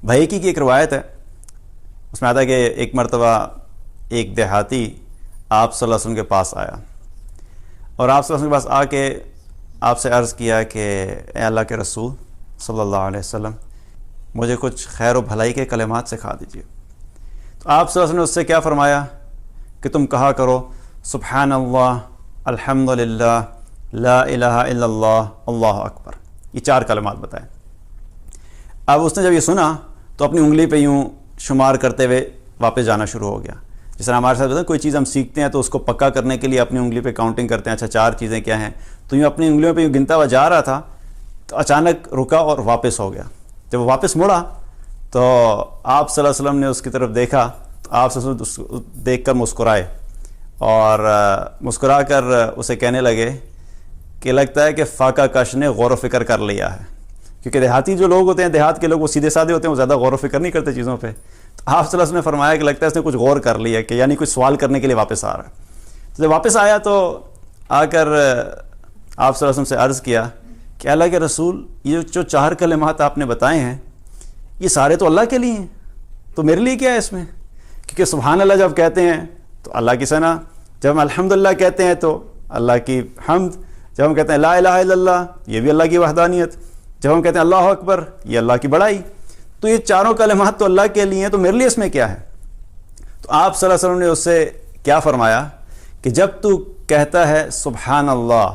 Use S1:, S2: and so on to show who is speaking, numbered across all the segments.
S1: بھائیکی کی ایک روایت ہے، اس میں آتا ہے کہ ایک مرتبہ ایک دیہاتی آپ صلی اللہ علیہ وسلم کے پاس آیا اور آپ صلی اللہ علیہ وسلم کے پاس آ کے آپ سے عرض کیا کہ اے اللہ کے رسول صلی اللہ علیہ وسلم، مجھے کچھ خیر و بھلائی کے کلمات سکھا دیجیے۔ تو آپ صلی اللہ علیہ وسلم نے اس سے کیا فرمایا کہ تم کہا کرو سبحان اللہ، الحمد للہ، لا الہ الا اللہ، اللہ اکبر، یہ 4 کلمات بتائے۔ اب اس نے جب یہ سنا تو اپنی انگلی پہ یوں شمار کرتے ہوئے واپس جانا شروع ہو گیا۔ جس طرح ہمارے ساتھ کوئی چیز ہم سیکھتے ہیں تو اس کو پکا کرنے کے لیے اپنی انگلی پہ کاؤنٹنگ کرتے ہیں، اچھا 4 چیزیں کیا ہیں، تو یوں اپنی انگلیوں پہ یوں گنتا ہوا جا رہا تھا تو اچانک رکا اور واپس ہو گیا۔ جب وہ واپس مڑا تو آپ صلی اللہ علیہ وسلم نے اس کی طرف دیکھا تو آپ صلی اللہ علیہ وسلم اس کو دیکھ کر مسکرائے اور مسکرا کر اسے کہنے لگے کہ لگتا ہے کہ فاقہ کش نے غور و فکر کر لیا ہے، کیونکہ دیہاتی جو لوگ ہوتے ہیں، دیہات کے لوگ وہ سیدھے سادھے ہوتے ہیں، وہ زیادہ غور و فکر نہیں کرتے چیزوں پہ۔ تو آپ صلی اللہ علیہ وسلم نے فرمایا کہ لگتا ہے اس نے کچھ غور کر لیا، کہ یعنی کچھ سوال کرنے کے لیے واپس آ رہا ہے۔ تو جب واپس آیا تو آ کر آپ صلی اللہ علیہ وسلم سے عرض کیا کہ اللہ کے رسول، یہ جو 4 کلمات آپ نے بتائے ہیں یہ سارے تو اللہ کے لیے ہیں، تو میرے لیے کیا ہے اس میں؟ کیونکہ سبحان اللہ جب کہتے ہیں تو اللہ کی ثنا، جب ہم الحمدللہ کہتے ہیں تو اللہ کی حمد، جب ہم کہتے ہیں لا الہ الا اللہ یہ بھی اللہ کی وحدانیت، جب ہم کہتے ہیں اللہ اکبر یہ اللہ کی بڑائی، تو یہ 4 کلمات تو اللہ کے لیے ہیں، تو میرے لیے اس میں کیا ہے؟ تو آپ صلی اللہ علیہ وسلم نے اس سے کیا فرمایا کہ جب تو کہتا ہے سبحان اللہ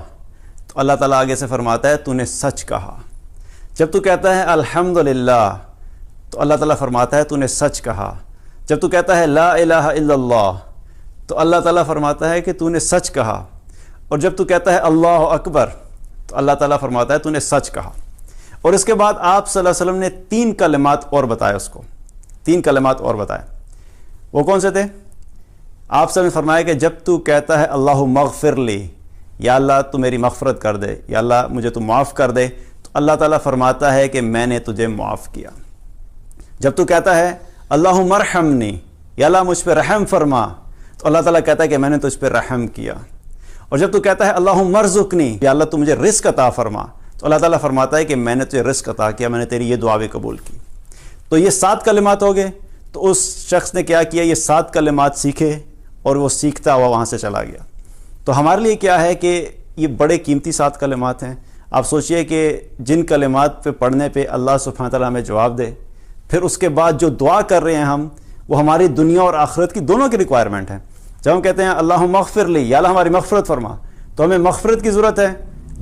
S1: تو اللہ تعالیٰ آگے سے فرماتا ہے تو نے سچ کہا، جب تو کہتا ہے الحمدللہ تو اللہ تعالیٰ فرماتا ہے تو نے سچ کہا، جب تو کہتا ہے لا الہ الا اللہ تو اللہ تعالیٰ فرماتا ہے کہ تو نے سچ کہا، اور جب تو کہتا ہے اللہ اکبر تو اللہ تعالیٰ فرماتا ہے تو نے سچ کہا۔ اور اس کے بعد آپ صلی اللہ علیہ وسلم نے 3 کلمات اور بتائے، اس کو 3 کلمات اور بتائے۔ وہ کون سے تھے؟ آپ صلی اللہ علیہ وسلم نے فرمایا کہ جب تو کہتا ہے اللہ مغفر لی، یا اللہ تو میری مغفرت کر دے، یا اللہ مجھے تو معاف کر دے، تو اللہ تعالیٰ فرماتا ہے کہ میں نے تجھے معاف کیا۔ جب تو کہتا ہے اللہ مرحمنی، یا اللہ مجھ پہ رحم فرما، تو اللہ تعالیٰ کہتا ہے کہ میں نے تجھ پہ رحم کیا۔ اور جب تو کہتا ہے اللہ مرزقنی، یا اللہ تو مجھے رزق عطا فرما، تو اللہ تعالیٰ فرماتا ہے کہ میں نے تجھے رزق عطا کیا، میں نے تیری یہ دعا بھی قبول کی۔ تو یہ 7 کلمات ہو گئے۔ تو اس شخص نے کیا کیا، یہ 7 کلمات سیکھے اور وہ سیکھتا ہوا وہاں سے چلا گیا۔ تو ہمارے لیے کیا ہے کہ یہ بڑے قیمتی 7 کلمات ہیں۔ آپ سوچئے کہ جن کلمات پہ پڑھنے پہ اللہ سبحانہ تعالیٰ ہمیں جواب دے، پھر اس کے بعد جو دعا کر رہے ہیں ہم، وہ ہماری دنیا اور آخرت کی دونوں کی ریکوائرمنٹ ہے۔ جب ہم کہتے ہیں اللہ مغفر لی، یا اللہ ہماری مغفرت فرما، تو ہمیں مغفرت کی ضرورت ہے،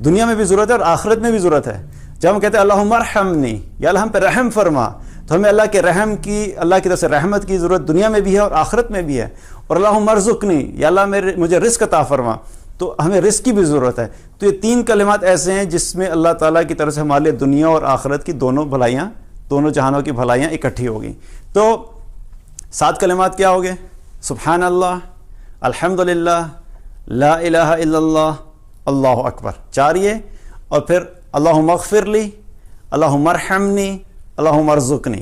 S1: دنیا میں بھی ضرورت ہے اور آخرت میں بھی ضرورت ہے۔ جب ہم کہتے ہیں اللہ مرحمنی، یا اللہ ہم پہ رحم فرما، تو ہمیں اللہ کے رحم کی، اللہ کی طرف سے رحمت کی ضرورت دنیا میں بھی ہے اور آخرت میں بھی ہے۔ اور اللہ مرزقنی، یا اللہ مجھے رزق عطا فرما، تو ہمیں رزق کی بھی ضرورت ہے۔ تو یہ 3 کلمات ایسے ہیں جس میں اللہ تعالیٰ کی طرف سے ہمارے لیے دنیا اور آخرت کی دونوں بھلائیاں، دونوں جہانوں کی بھلائیاں اکٹھی ہو گئیں۔ تو 7 کلمات کیا ہو گئے؟ سبحان اللہ، الحمدللہ، لا الہ الا اللہ، اللہ اکبر، 4 یہ، اور پھر اللہ مغفر لی، اللہ مرحمنی، اللہ مرزقنی،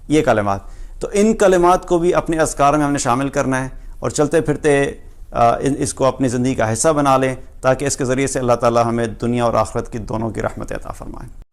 S1: یہ کلمات۔ تو ان کلمات کو بھی اپنے اذکار میں ہم نے شامل کرنا ہے اور چلتے پھرتے اس کو اپنی زندگی کا حصہ بنا لیں، تاکہ اس کے ذریعے سے اللہ تعالیٰ ہمیں دنیا اور آخرت کی دونوں کی رحمت عطا فرمائیں۔